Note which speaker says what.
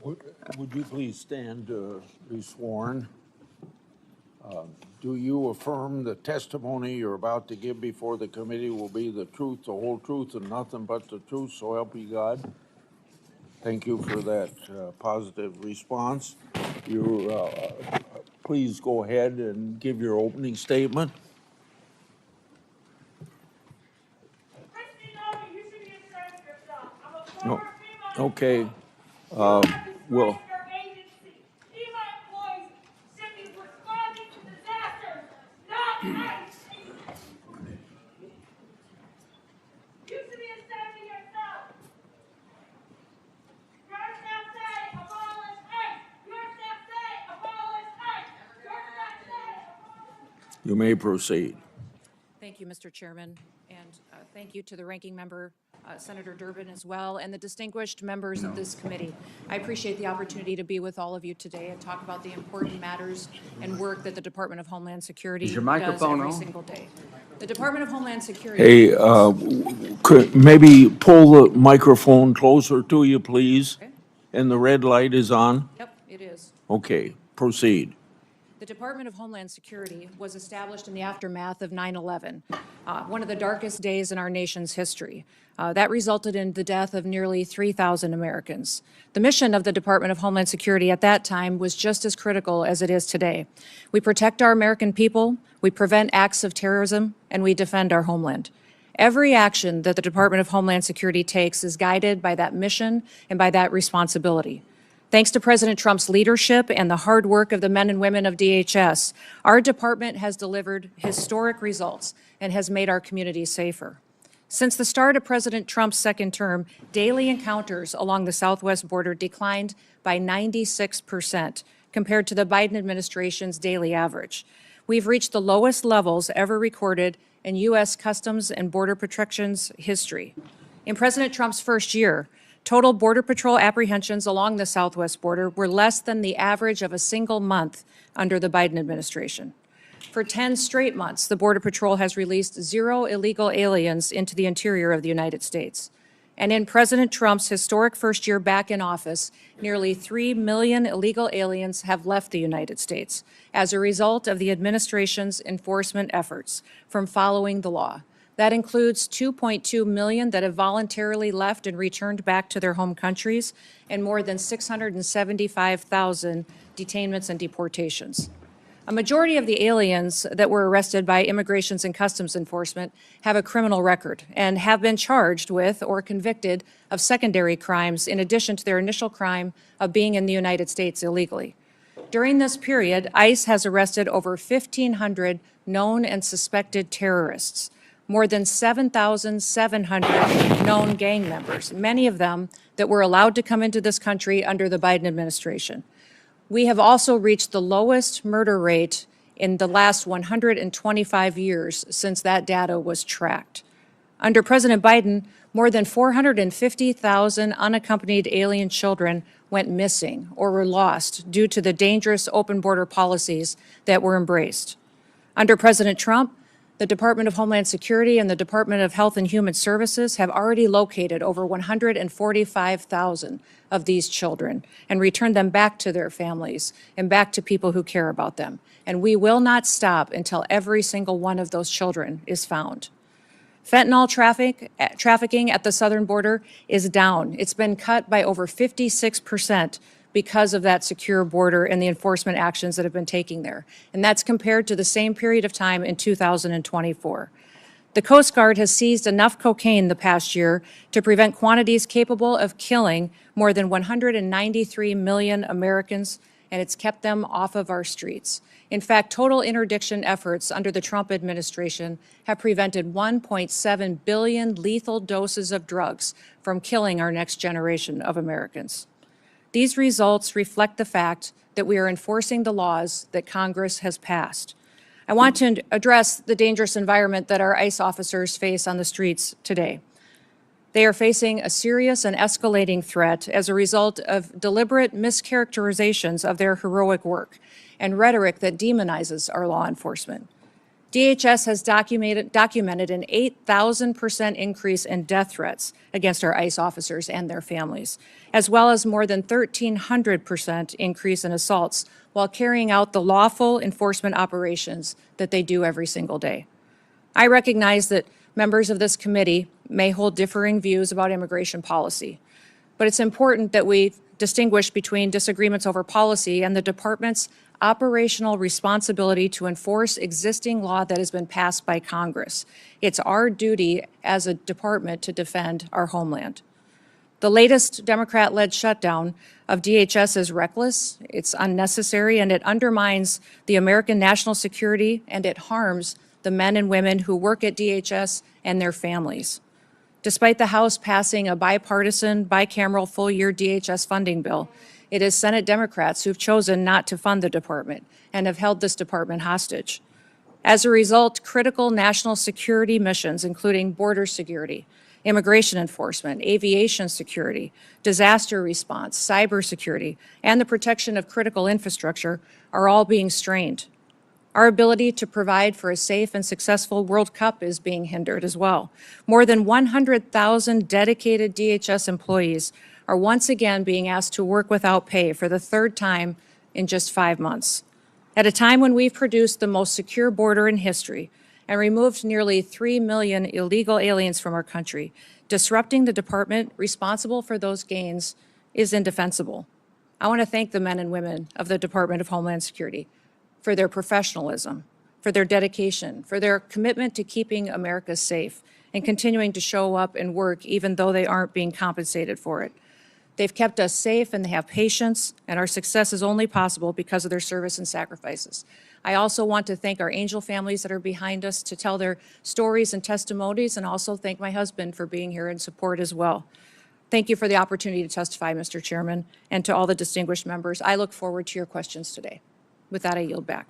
Speaker 1: Would you please stand to be sworn? Do you affirm the testimony you're about to give before the committee will be the truth, the whole truth, and nothing but the truth, so help you God? Thank you for that positive response. Please go ahead and give your opening statement.
Speaker 2: Kristi Noem, you should be ashamed of yourself. I'm a former FEMA
Speaker 1: Okay.
Speaker 2: well, your agency. FEMA employees should be responding to disasters, not ICE. You should be ashamed of yourself. Your staff say abolish ICE. Your staff say abolish ICE. Your staff say abolish.
Speaker 1: You may proceed.
Speaker 3: Thank you, Mr. Chairman, and thank you to the ranking member, Senator Durbin, as well, and the distinguished members of this committee. I appreciate the opportunity to be with all of you today and talk about the important matters and work that the Department of Homeland Security does every single day. The Department of Homeland Security.
Speaker 1: Hey, could maybe pull the microphone closer to you, please?
Speaker 3: Okay.
Speaker 1: And the red light is on?
Speaker 3: Yep, it is.
Speaker 1: Okay, proceed.
Speaker 3: The Department of Homeland Security was established in the aftermath of 9/11, one of the darkest days in our nation's history. That resulted in the death of nearly 3,000 Americans. The mission of the Department of Homeland Security at that time was just as critical as it is today. We protect our American people, we prevent acts of terrorism, and we defend our homeland. Every action that the Department of Homeland Security takes is guided by that mission and by that responsibility. Thanks to President Trump's leadership and the hard work of the men and women of DHS, our department has delivered historic results and has made our communities safer. Since the start of President Trump's second term, daily encounters along the southwest border declined by 96% compared to the Biden administration's daily average. We've reached the lowest levels ever recorded in U.S. Customs and Border Protection's history. In President Trump's first year, total Border Patrol apprehensions along the southwest border were less than the average of a single month under the Biden administration. For 10 straight months, the Border Patrol has released 0 illegal aliens into the interior of the United States. And in President Trump's historic first year back in office, nearly 3 million illegal aliens have left the United States as a result of the administration's enforcement efforts from following the law. That includes 2.2 million that have voluntarily left and returned back to their home countries, and more than 675,000 detainments and deportations. A majority of the aliens that were arrested by Immigrations and Customs Enforcement have a criminal record and have been charged with or convicted of secondary crimes in addition to their initial crime of being in the United States illegally. During this period, ICE has arrested over 1,500 known and suspected terrorists, more than 7,700 known gang members, many of them that were allowed to come into this country under the Biden administration. We have also reached the lowest murder rate in the last 125 years since that data was tracked. Under President Biden, more than 450,000 unaccompanied alien children went missing or were lost due to the dangerous open border policies that were embraced. Under President Trump, the Department of Homeland Security and the Department of Health and Human Services have already located over 145,000 of these children and returned them back to their families and back to people who care about them. And we will not stop until every single one of those children is found. Fentanyl trafficking at the southern border is down. It's been cut by over 56% because of that secure border and the enforcement actions that have been taken there. And that's compared to the same period of time in 2024. The Coast Guard has seized enough cocaine the past year to prevent quantities capable of killing more than 193 million Americans, and it's kept them off of our streets. In fact, total interdiction efforts under the Trump administration have prevented 1.7 billion lethal doses of drugs from killing our next generation of Americans. These results reflect the fact that we are enforcing the laws that Congress has passed. I want to address the dangerous environment that our ICE officers face on the streets today. They are facing a serious and escalating threat as a result of deliberate mischaracterizations of their heroic work and rhetoric that demonizes our law enforcement. DHS has documented an 8,000% increase in death threats against our ICE officers and their families, as well as more than 1,300% increase in assaults while carrying out the lawful enforcement operations that they do every single day. I recognize that members of this committee may hold differing views about immigration policy, but it's important that we distinguish between disagreements over policy and the department's operational responsibility to enforce existing law that has been passed by Congress. It's our duty as a department to defend our homeland. The latest Democrat-led shutdown of DHS is reckless, it's unnecessary, and it undermines the American national security, and it harms the men and women who work at DHS and their families. Despite the House passing a bipartisan, bicameral full-year DHS funding bill, it is Senate Democrats who've chosen not to fund the department and have held this department hostage. As a result, critical national security missions, including border security, immigration enforcement, aviation security, disaster response, cybersecurity, and the protection of critical infrastructure are all being strained. Our ability to provide for a safe and successful World Cup is being hindered as well. More than 100,000 dedicated DHS employees are once again being asked to work without pay for the third time in just 5 months. At a time when we've produced the most secure border in history and removed nearly 3 million illegal aliens from our country, disrupting the department responsible for those gains is indefensible. I want to thank the men and women of the Department of Homeland Security for their professionalism, for their dedication, for their commitment to keeping America safe and continuing to show up and work even though they aren't being compensated for it. They've kept us safe and they have patience, and our success is only possible because of their service and sacrifices. I also want to thank our angel families that are behind us to tell their stories and testimonies, and also thank my husband for being here in support as well. Thank you for the opportunity to testify, Mr. Chairman, and to all the distinguished members. I look forward to your questions today. With that, I yield back.